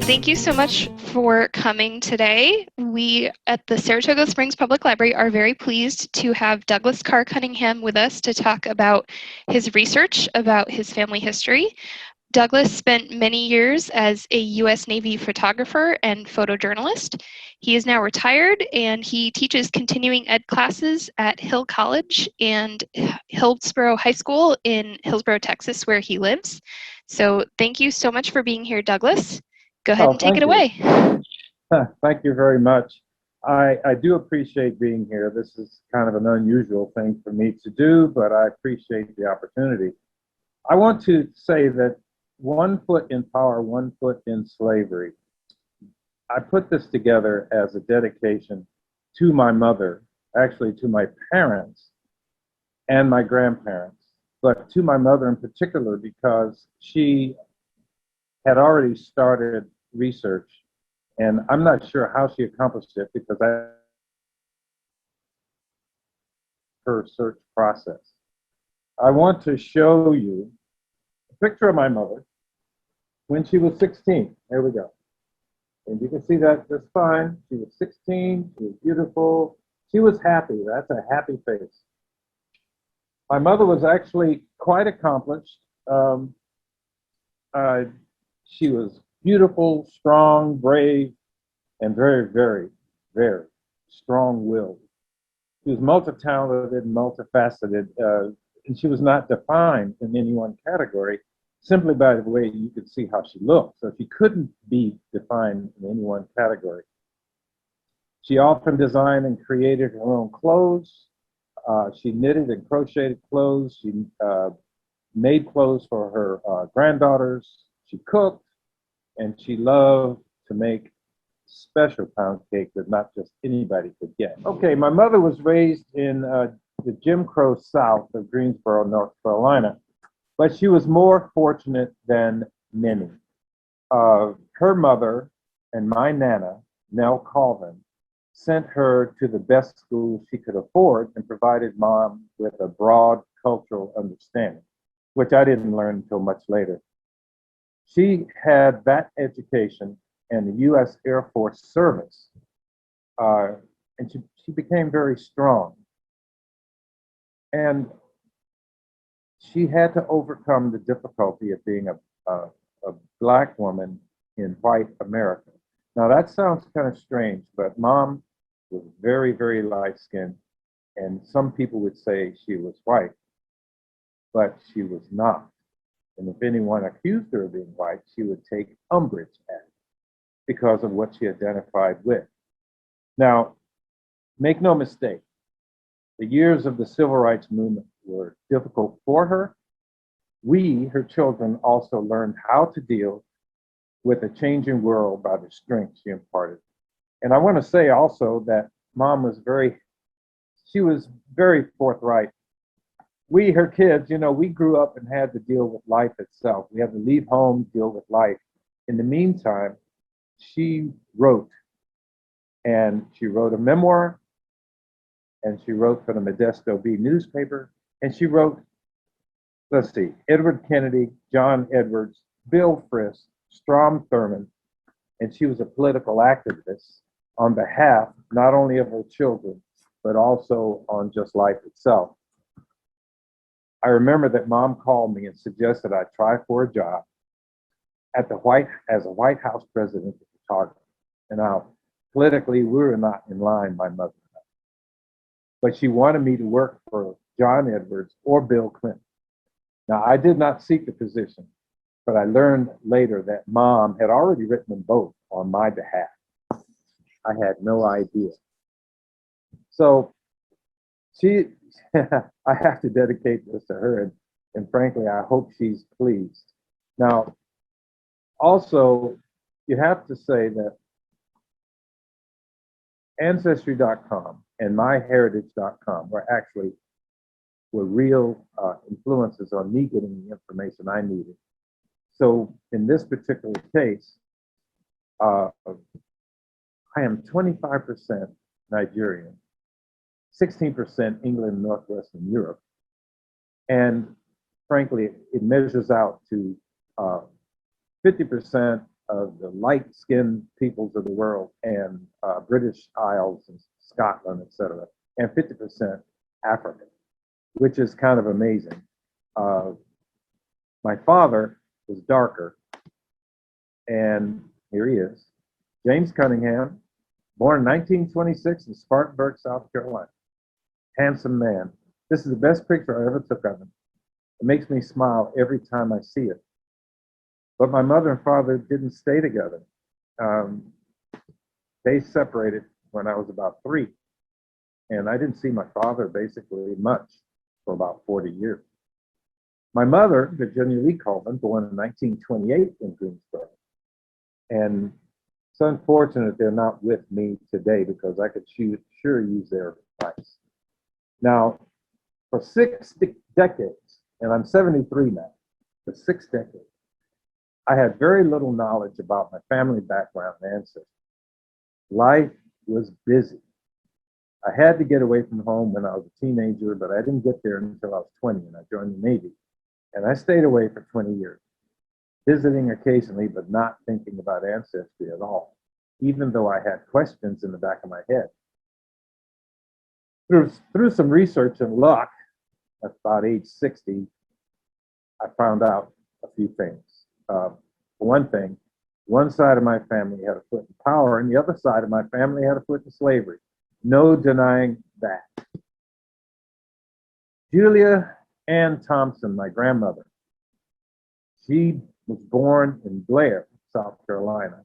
Thank you so much for coming today. We at the Saratoga Springs Public Library are very pleased to have Douglas Carr Cunningham with us to talk about his research about his family history. Douglas spent many years as a U.S. Navy photographer and photojournalist. He is now retired and he teaches continuing ed classes at Hill College and Hillsborough High School in Hillsborough, Texas, where he lives. So thank you so much for being here, Douglas. Go ahead and take it away. Thank you very much. I do appreciate being here. This is kind of an unusual thing for me to do, but I appreciate the opportunity. I want to say that 1 foot in power, 1 foot in slavery. I put this together as a dedication to my mother, actually to my parents and my grandparents, but to my mother in particular because she had already started research, and I'm not sure how she accomplished it because her search process. I want to show you a picture of my mother when she was 16. There we go. And you can see that just fine. She was 16, she was beautiful, she was happy. That's a happy face. My mother was actually quite accomplished. She was beautiful, strong, brave, and very, very, very strong-willed. She was multi-talented, multifaceted, and she was not defined in any one category simply by the way you could see how she looked. So she couldn't be defined in any one category. She often designed and created her own clothes. She knitted and crocheted clothes. She made clothes for her granddaughters. She cooked, and she loved to make special pound cake that not just anybody could get. Okay, my mother was raised in the Jim Crow South of Greensboro, North Carolina, but she was more fortunate than many. Her mother and my Nana, Nell Colvin, sent her to the best school she could afford and provided Mom with a broad cultural understanding, which I didn't learn until much later. She had that education and the U.S. Air Force service, and she became very strong. And she had to overcome the difficulty of being a Black woman in white America. Now that sounds kind of strange, but Mom was very, very light-skinned, and some people would say she was white, but she was not. And if anyone accused her of being white, she would take umbrage at it because of what she identified with. Now, make no mistake, the years of the civil rights movement were difficult for her. We, her children, also learned how to deal with a changing world by the strength she imparted. And I want to say also that Mom was very forthright. We, her kids, we grew up and had to deal with life itself. We had to leave home, deal with life. In the meantime, she wrote, and she wrote a memoir, and she wrote for the Modesto Bee newspaper, and she wrote, let's see, Edward Kennedy, John Edwards, Bill Frist, Strom Thurmond, and she was a political activist on behalf not only of her children, but also on just life itself. I remember that Mom called me and suggested I try for a job as a White House president photographer. And now, politically, we were not in line, my mother and I. But she wanted me to work for John Edwards or Bill Clinton. Now, I did not seek the position, but I learned later that Mom had already written them both on my behalf. I had no idea. So I have to dedicate this to her, and frankly, I hope she's pleased. Now, also, you have to say that ancestry.com and myheritage.com were real influences on me getting the information I needed. So in this particular case, I am 25% Nigerian, 16% England, Northwestern Europe. And frankly, it measures out to 50% of the light-skinned peoples of the world and British Isles and Scotland, etc., and 50% African, which is kind of amazing. My father was darker, and here he is, James Cunningham, born in 1926 in Spartanburg, South Carolina. Handsome man. This is the best picture I ever took of him. It makes me smile every time I see it. But my mother and father didn't stay together. They separated when I was about 3. And I didn't see my father basically much for about 40 years. My mother, Virginia Lee Coleman, born in 1928 in Greensboro. And it's unfortunate they're not with me today because I could sure use their advice. Now, for 6 decades, and I'm 73 now, for 6 decades, I had very little knowledge about my family background and ancestry. Life was busy. I had to get away from home when I was a teenager, but I didn't get there until I was 20 and I joined the Navy. And I stayed away for 20 years, visiting occasionally, but not thinking about ancestry at all, even though I had questions in the back of my head. Through some research and luck, at about age 60, I found out a few things. For one thing, one side of my family had a foot in power, and the other side of my family had a foot in slavery. No denying that. Julia Ann Thompson, my grandmother, she was born in Blair, South Carolina.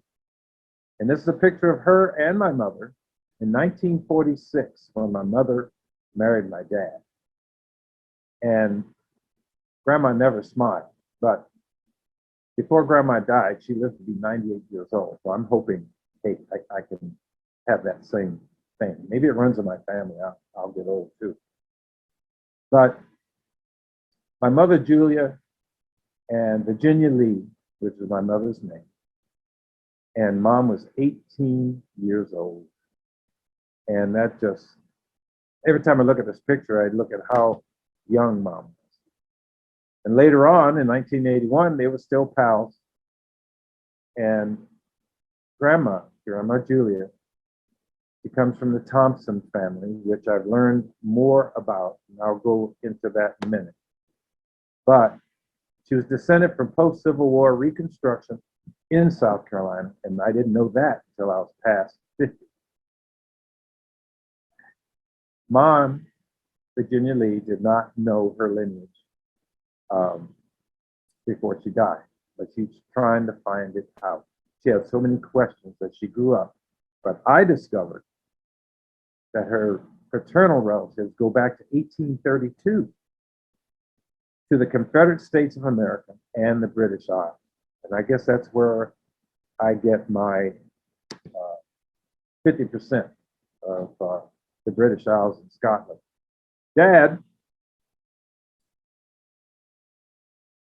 And this is a picture of her and my mother in 1946 when my mother married my dad. And Grandma never smiled, but before Grandma died, she lived to be 98 years old. So I'm hoping, hey, I can have that same thing. Maybe it runs in my family. I'll get old too. But my mother, Julia, and Virginia Lee, which is my mother's name, and Mom was 18 years old. And that just, every time I look at this picture, I look at how young Mom was. And later on in 1981, they were still pals. And Grandma Julia, she comes from the Thompson family, which I've learned more about, and I'll go into that in a minute. But she was descended from post-Civil War Reconstruction in South Carolina, and I didn't know that until I was past 50. Mom, Virginia Lee, did not know her lineage before she died, but she's trying to find it out. She had so many questions as she grew up, but I discovered that her paternal relatives go back to 1832 to the Confederate States of America and the British Isles. And I guess that's where I get my 50% of the British Isles and Scotland. Dad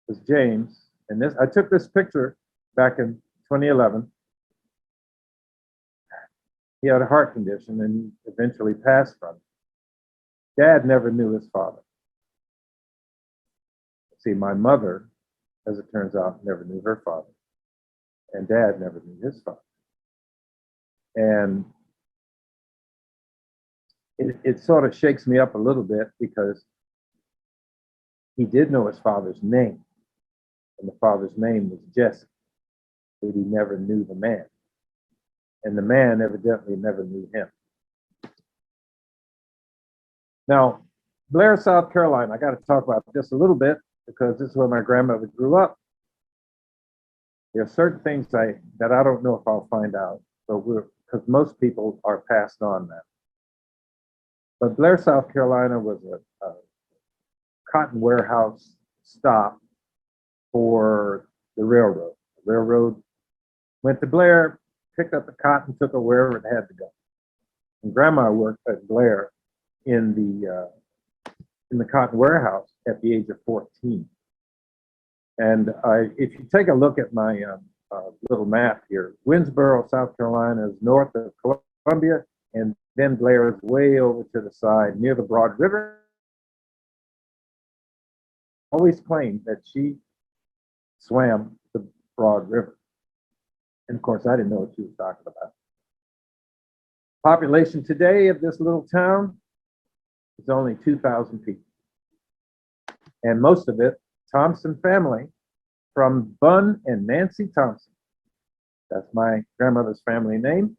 was James, and this, I took this picture back in 2011. He had a heart condition and eventually passed from it. Dad never knew his father. See, my mother, as it turns out, never knew her father, and Dad never knew his father. And it sort of shakes me up a little bit because he did know his father's name, and the father's name was Jesse, but he never knew the man. And the man evidently never knew him. Now, Blair, South Carolina, I got to talk about this a little bit because this is where my grandmother grew up. There are certain things that I don't know if I'll find out, but because most people are passed on now. But Blair, South Carolina was a cotton warehouse stop for the railroad. The railroad went to Blair, picked up the cotton, took it wherever it had to go. And Grandma worked at Blair in the cotton warehouse at the age of 14. And if you take a look at my little map here, Winnsboro, South Carolina is north of Columbia, and then Blair is way over to the side near the Broad River. Always claimed that she swam the Broad River. And of course, I didn't know what she was talking about. Population today of this little town is only 2,000 people. And most of it, Thompson family, from Bun and Nancy Thompson. That's my grandmother's family name.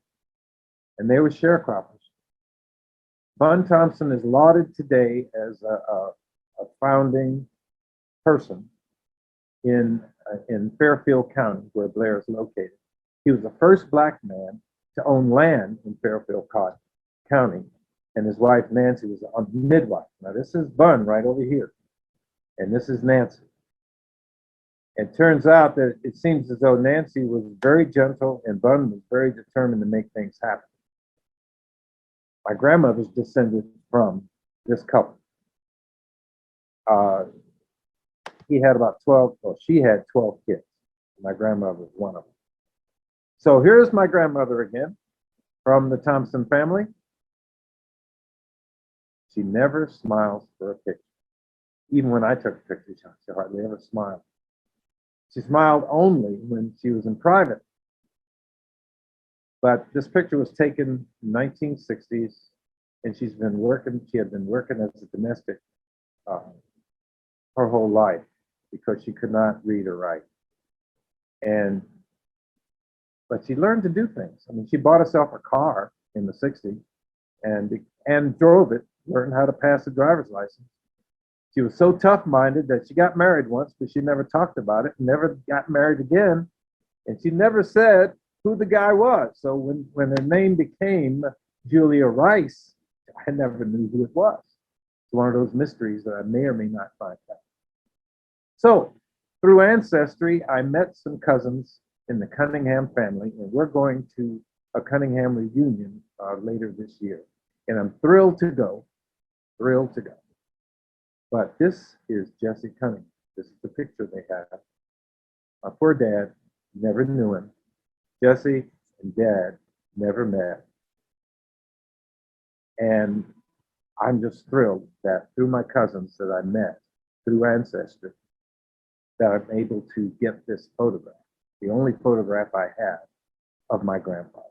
And they were sharecroppers. Bun Thompson is lauded today as a founding person in Fairfield County, where Blair is located. He was the first black man to own land in Fairfield County, and his wife Nancy was a midwife. Now this is Bun right over here, and this is Nancy. It turns out that it seems as though Nancy was very gentle and Bun was very determined to make things happen. My grandmother's descended from this couple. He had about 12, well, she had 12 kids. My grandmother was one of them. So here's my grandmother again from the Thompson family. She never smiles for a picture. Even when I took a picture, she hardly ever smiled. She smiled only when she was in private. But this picture was taken in the 1960s, and she had been working as a domestic her whole life because she could not read or write. But she learned to do things. I mean, she bought herself a car in the 60s and drove it, learned how to pass a driver's license. She was so tough-minded that she got married once, but she never talked about it, never got married again, and she never said who the guy was. So when her name became Julia Rice, I never knew who it was. It's one of those mysteries that I may or may not find out. So through Ancestry, I met some cousins in the Cunningham family, and we're going to a Cunningham reunion later this year. And I'm thrilled to go, thrilled to go. But this is Jesse Cunningham. This is the picture they have. My poor dad, never knew him. Jesse and Dad never met. And I'm just thrilled that through my cousins that I met, through Ancestry, that I'm able to get this photograph, the only photograph I have of my grandfather.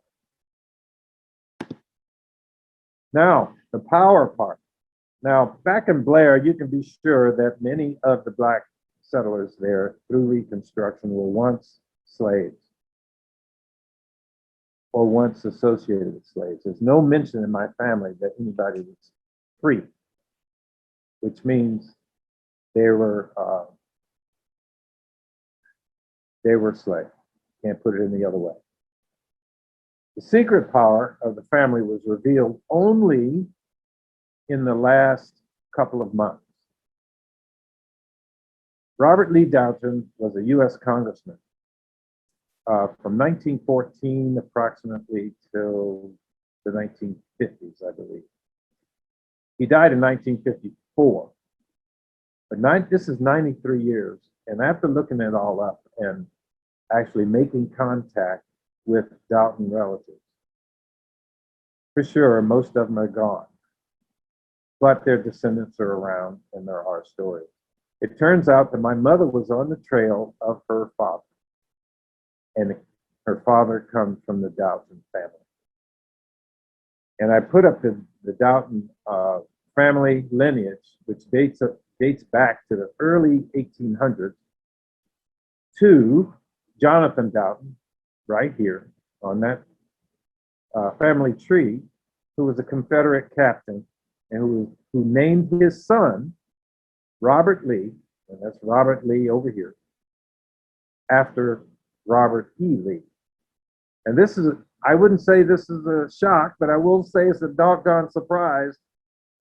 Now, the power part. Now, back in Blair, you can be sure that many of the black settlers there through Reconstruction were once slaves or once associated with slaves. There's no mention in my family that anybody was free, which means they were slaves. Can't put it any other way. The secret power of the family was revealed only in the last couple of months. Robert Lee Doughton was a U.S. congressman from 1914 approximately till the 1950s, I believe. He died in 1954. But this is 93 years. And after looking it all up and actually making contact with Doughton relatives, for sure, most of them are gone. But their descendants are around and there are stories. It turns out that my mother was on the trail of her father. And her father comes from the Doughton family. And I put up the Doughton family lineage, which dates back to the early 1800s, to Jonathan Doughton, right here on that family tree, who was a Confederate captain and who named his son Robert Lee, and that's Robert Lee over here, after Robert E. Lee. And this is, I wouldn't say this is a shock, but I will say it's a doggone surprise.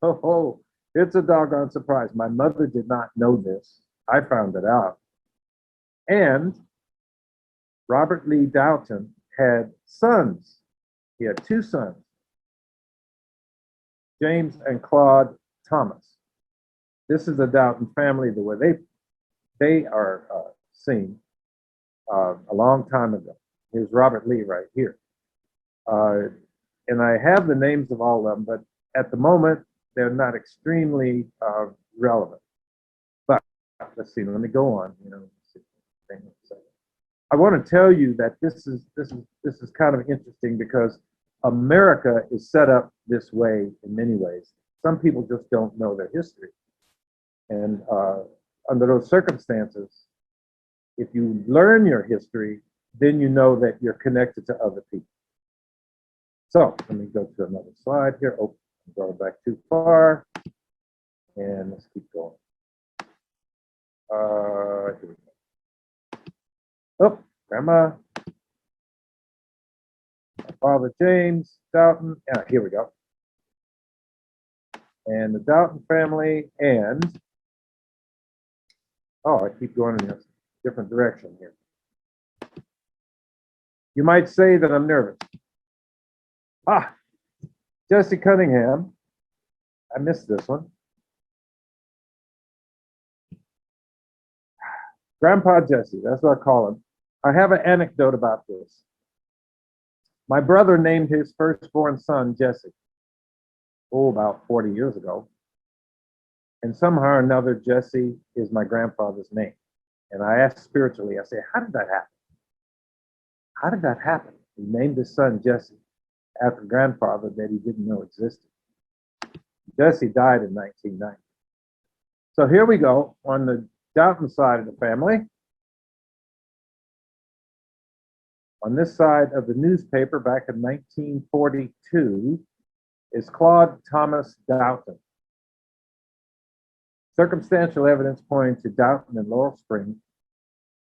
Oh, it's a doggone surprise. My mother did not know this. I found it out. And Robert Lee Doughton had sons. He had two sons, James and Claude Thomas. This is the Doughton family, the way they are seen a long time ago. Here's Robert Lee right here. And I have the names of all of them, but at the moment, they're not extremely relevant. But let's see, let me go on. I want to tell you that this is kind of interesting because America is set up this way in many ways. Some people just don't know their history, and under those circumstances, if you learn your history, then you know that you're connected to other people. So let me go to another slide here. Oh, I'm going back too far, and let's keep going. Here we go. Oh, Grandma, my father James Doughton. Yeah, here we go. And the Doughton family, and oh, I keep going in a different direction here. You might say that I'm nervous. Ah, Jesse Cunningham. I missed this one. Grandpa Jesse, that's what I call him. I have an anecdote about this. My brother named his firstborn son Jesse, about 40 years ago. And somehow or another, Jesse is my grandfather's name. And I asked spiritually, I said, how did that happen? How did that happen? He named his son Jesse after grandfather that he didn't know existed. Jesse died in 1990. So here we go on the Doughton side of the family. On this side of the newspaper back in 1942 is Claude Thomas Doughton. Circumstantial evidence pointing to Doughton and Laurel Springs.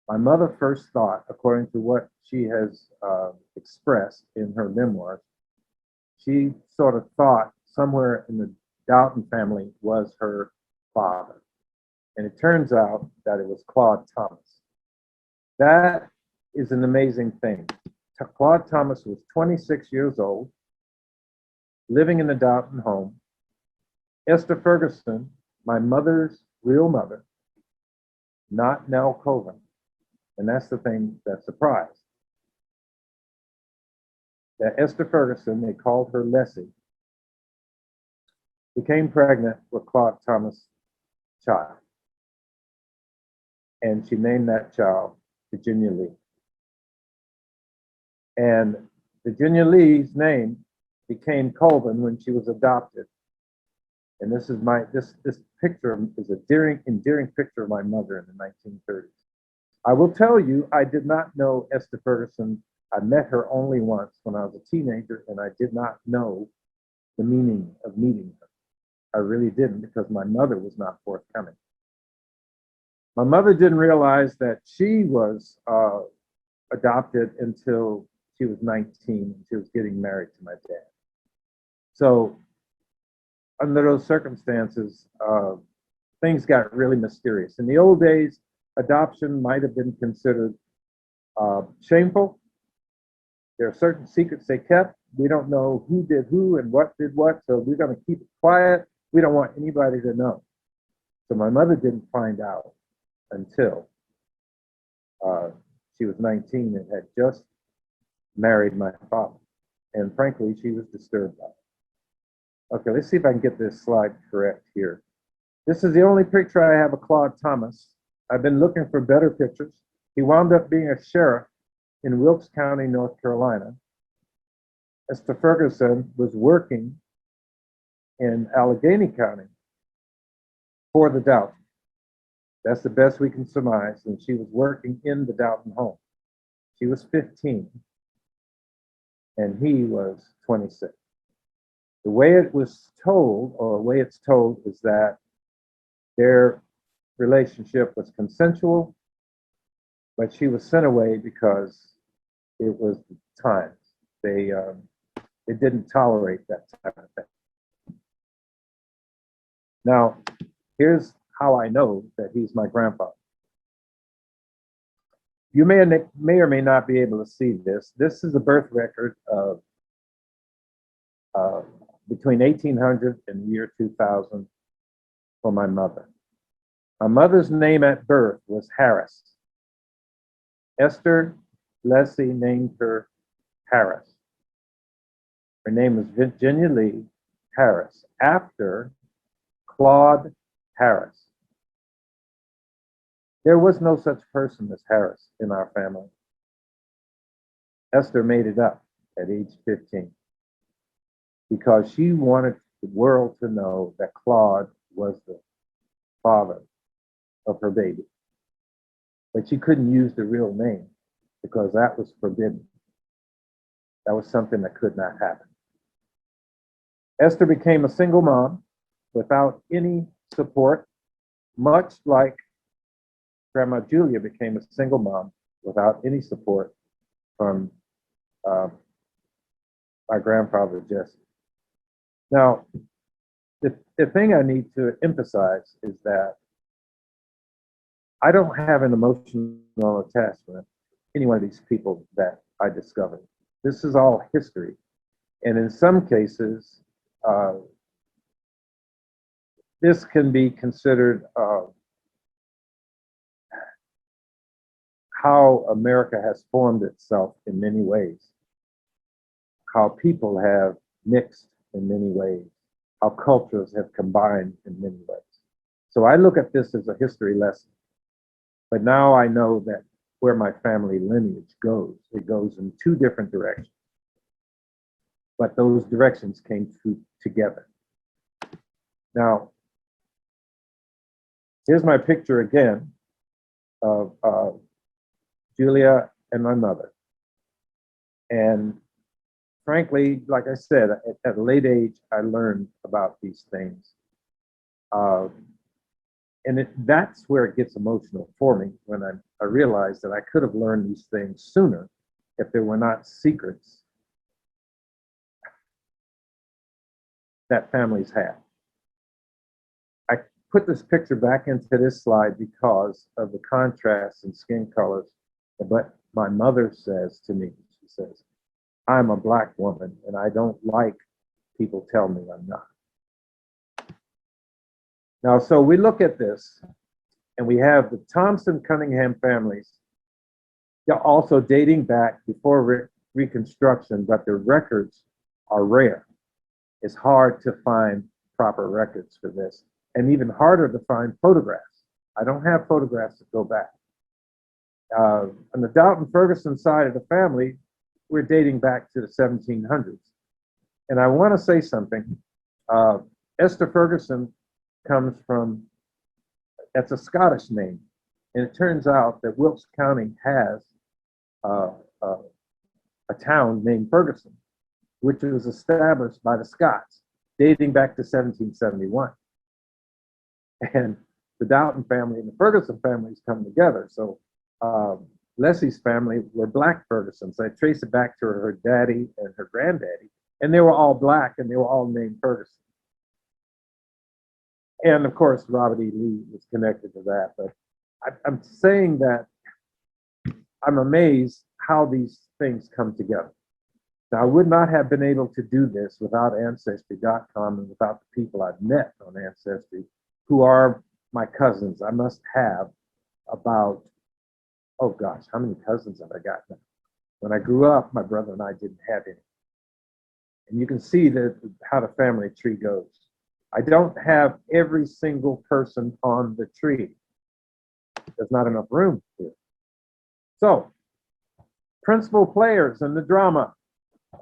My mother first thought, according to what she has expressed in her memoirs, she sort of thought somewhere in the Doughton family was her father. And it turns out that it was Claude Thomas. That is an amazing thing. Claude Thomas was 26 years old, living in the Doughton home. Esther Ferguson, my mother's real mother, not Nell Coven. And that's the thing that surprised. That Esther Ferguson, they called her Leslie, became pregnant with Claude Thomas' child. And she named that child Virginia Lee. And Virginia Lee's name became Colvin when she was adopted. And this is this picture is a endearing picture of my mother in the 1930s. I will tell you, I did not know Esther Ferguson. I met her only once when I was a teenager, and I did not know the meaning of meeting her. I really didn't, because my mother was not forthcoming. My mother didn't realize that she was adopted until she was 19 and she was getting married to my dad. So under those circumstances, things got really mysterious. In the old days, adoption might have been considered shameful. There are certain secrets they kept. We don't know who did who and what did what, so we're going to keep it quiet. We don't want anybody to know. So my mother didn't find out until she was 19 and had just married my father. And frankly, she was disturbed by it. Okay, let's see if I can get this slide correct here. This is the only picture I have of Claude Thomas. I've been looking for better pictures. He wound up being a sheriff in Wilkes County, North Carolina. Esther Ferguson was working in Allegheny County for the Doughton. That's the best we can surmise. And she was working in the Doughton home. She was 15 and he was 26. The way it was told, or the way it's told, is that their relationship was consensual, but she was sent away because it was the times. They didn't tolerate that type of thing. Now, here's how I know that he's my grandfather. You may or may not be able to see this. This is a birth record of between 1800 and the year 2000 for my mother. My mother's name at birth was Harris. Esther Leslie named her Harris. Her name was Virginia Lee Harris, after Claude Harris. There was no such person as Harris in our family. Esther made it up at age 15 because she wanted the world to know that Claude was the father of her baby. But she couldn't use the real name because that was forbidden. That was something that could not happen. Esther became a single mom without any support, much like Grandma Julia became a single mom without any support from my grandfather, Jesse. Now, the thing I need to emphasize is that I don't have an emotional attachment to any one of these people that I discovered. This is all history. And in some cases, this can be considered how America has formed itself in many ways, how people have mixed in many ways, how cultures have combined in many ways. So I look at this as a history lesson. But now I know that where my family lineage goes, it goes in two different directions. But those directions came together. Now, here's my picture again of Julia and my mother. And frankly, like I said, at a late age, I learned about these things. And that's where it gets emotional for me when I realized that I could have learned these things sooner if there were not secrets that families have. I put this picture back into this slide because of the contrast in skin colors. But my mother says to me, she says, I'm a Black woman and I don't like people tell me I'm not. Now, so we look at this and we have the Thompson Cunningham families also dating back before Reconstruction, but the records are rare. It's hard to find proper records for this, and even harder to find photographs. I don't have photographs that go back. On the Doughton Ferguson side of the family, we're dating back to the 1700s. And I want to say something. Esther Ferguson comes from, that's a Scottish name. And it turns out that Wilkes County has a town named Ferguson, which was established by the Scots, dating back to 1771. And the Doughton family and the Ferguson families come together. So Leslie's family were Black Fergusons. I trace it back to her daddy and her granddaddy, and they were all Black and they were all named Ferguson. And of course, Robert E. Lee was connected to that. But I'm saying that I'm amazed how these things come together. Now, I would not have been able to do this without Ancestry.com and without the people I've met on Ancestry, who are my cousins. I must have about, oh gosh, how many cousins have I got now? When I grew up, my brother and I didn't have any. And you can see that how the family tree goes. I don't have every single person on the tree. There's not enough room here. So, principal players in the drama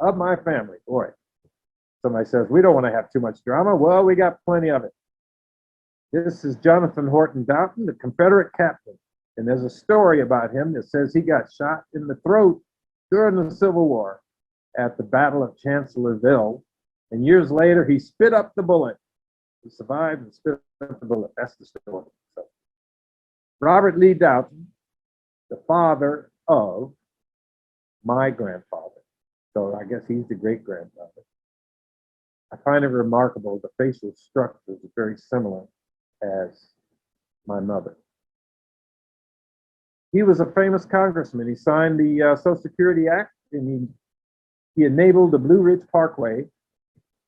of my family. Boy, somebody says, we don't want to have too much drama. Well, we got plenty of it. This is Jonathan Horton Doughton, the Confederate captain. And there's a story about him that says he got shot in the throat during the Civil War at the Battle of Chancellorsville. And years later, he spit up the bullet. He survived and spit up the bullet. That's the story. So, Robert Lee Doughton, the father of my grandfather. So I guess he's the great-grandfather. I find it remarkable the facial structures are very similar as my mother. He was a famous congressman. He signed the Social Security Act, and he enabled the Blue Ridge Parkway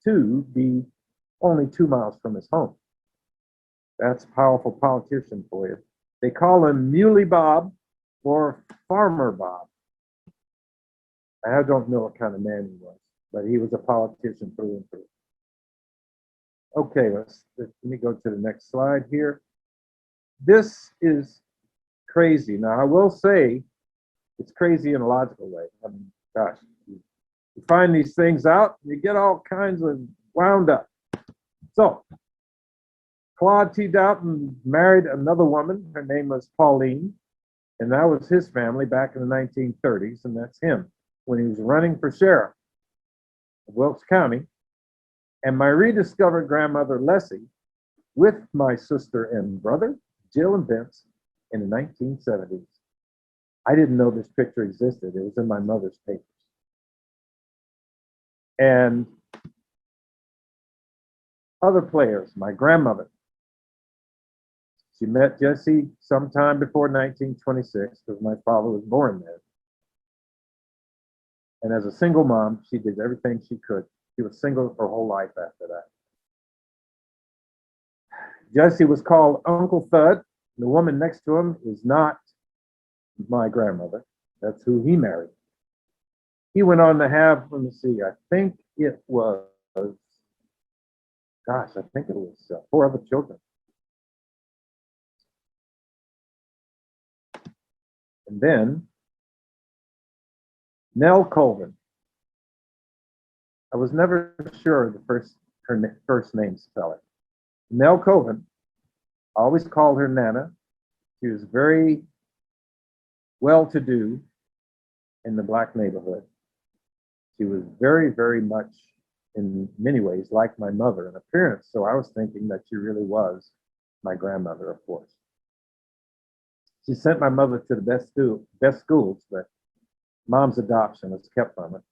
to be only 2 miles from his home. That's a powerful politician for you. They call him Muley Bob or Farmer Bob. I don't know what kind of man he was, but he was a politician through and through. Okay, let me go to the next slide here. This is crazy. Now, I will say it's crazy in a logical way. I mean, Gosh, you find these things out, you get all kinds of wound up. So, Claude T. Doughton married another woman. Her name was Pauline, and that was his family back in the 1930s, and that's him when he was running for sheriff of Wilkes County. And my rediscovered grandmother, Leslie, with my sister and brother, Jill and Vince, in the 1970s. I didn't know this picture existed. It was in my mother's papers. And other players, my grandmother, she met Jesse sometime before 1926 because my father was born there. And as a single mom, she did everything she could. She was single her whole life after that. Jesse was called Uncle Thud. The woman next to him is not my grandmother. That's who he married. He went on to have, let me see, I think it was 4 other children. And then Nell Colvin. I was never sure her first name spelling. Nell Colvin, I always called her Nana. She was very well-to-do in the Black neighborhood. She was very, very much, in many ways, like my mother in appearance. So I was thinking that she really was my grandmother, of course. She sent my mother to the best schools, but mom's adoption was kept from her.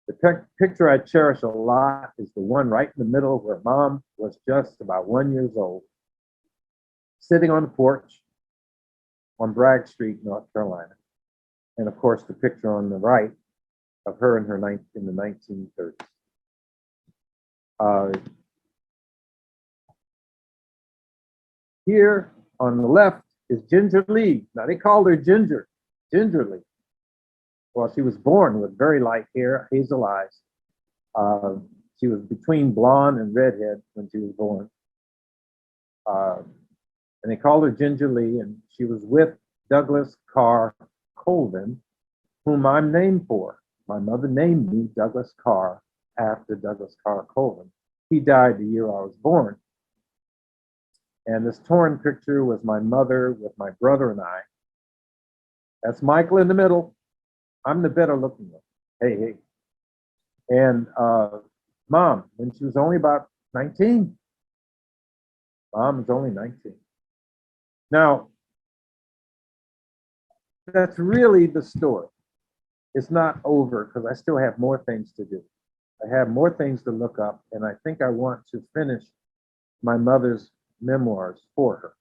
The picture I cherish a lot is the one right in the middle where mom was just about 1 year old, sitting on the porch on Bragg Street, North Carolina. And of course, the picture on the right of her in the 1930s. Here on the left is Ginger Lee. Now they called her Ginger Lee. Well, she was born with very light hair, hazel eyes. She was between blonde and redhead when she was born. And they called her Ginger Lee, and she was with Douglas Carr Colvin, whom I'm named for. My mother named me Douglas Carr after Douglas Carr Colvin. He died the year I was born. And this torn picture was my mother with my brother and I. That's Michael in the middle. I'm the better looking one. Hey. And mom, when she was only about 19. Mom was only 19. Now, that's really the story. It's not over because I still have more things to do. I have more things to look up, and I think I want to finish my mother's memoirs for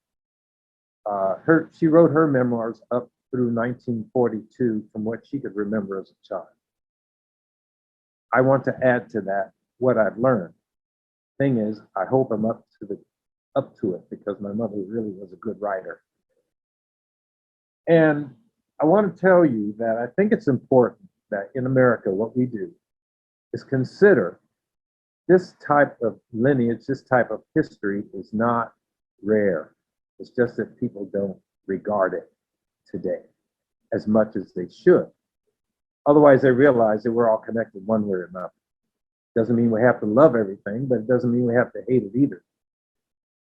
her. She wrote her memoirs up through 1942 from what she could remember as a child. I want to add to that what I've learned. Thing is, I hope I'm up to it because my mother really was a good writer. And I want to tell you that I think it's important that in America, what we do is consider this type of lineage, this type of history is not rare. It's just that people don't regard it today as much as they should. Otherwise, they realize that we're all connected one way or another. Doesn't mean we have to love everything, but it doesn't mean we have to hate it either.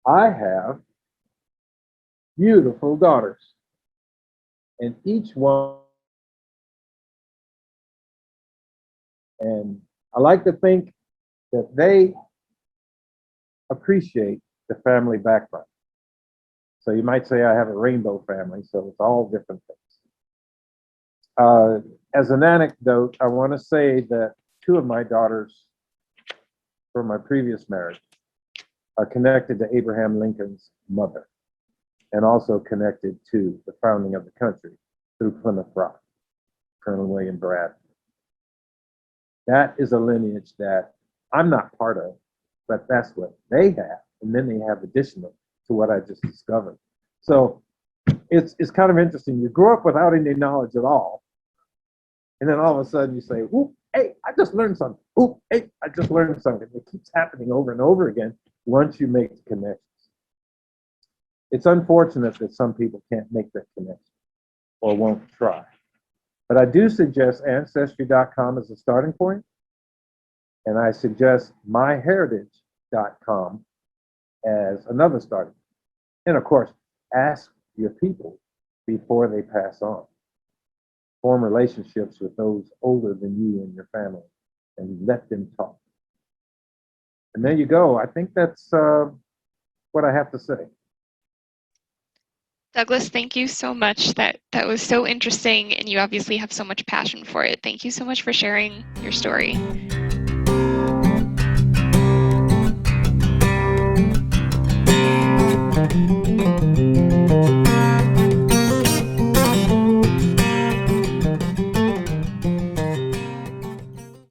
I have beautiful daughters, and each one, and I like to think that they appreciate the family background. So you might say I have a rainbow family, so it's all different things. As an anecdote, I want to say that 2 of my daughters from my previous marriage are connected to Abraham Lincoln's mother, and also connected to the founding of the country through Plymouth Rock, Colonel William Brad. That is a lineage that I'm not part of, but that's what they have, and then they have additional to what I just discovered. So it's kind of interesting. You grow up without any knowledge at all, and then all of a sudden you say, "Ooh, hey, I just learned something. Ooh, hey, I just learned something." It keeps happening over and over again once you make the connections. It's unfortunate that some people can't make that connection or won't try. But I do suggest ancestry.com as a starting point, and I suggest myheritage.com as another starting point. And of course, ask your people before they pass on. Form relationships with those older than you in your family and let them talk. And there you go. I think that's what I have to say. Douglas, thank you so much. That was so interesting, and you obviously have so much passion for it. Thank you so much for sharing your story.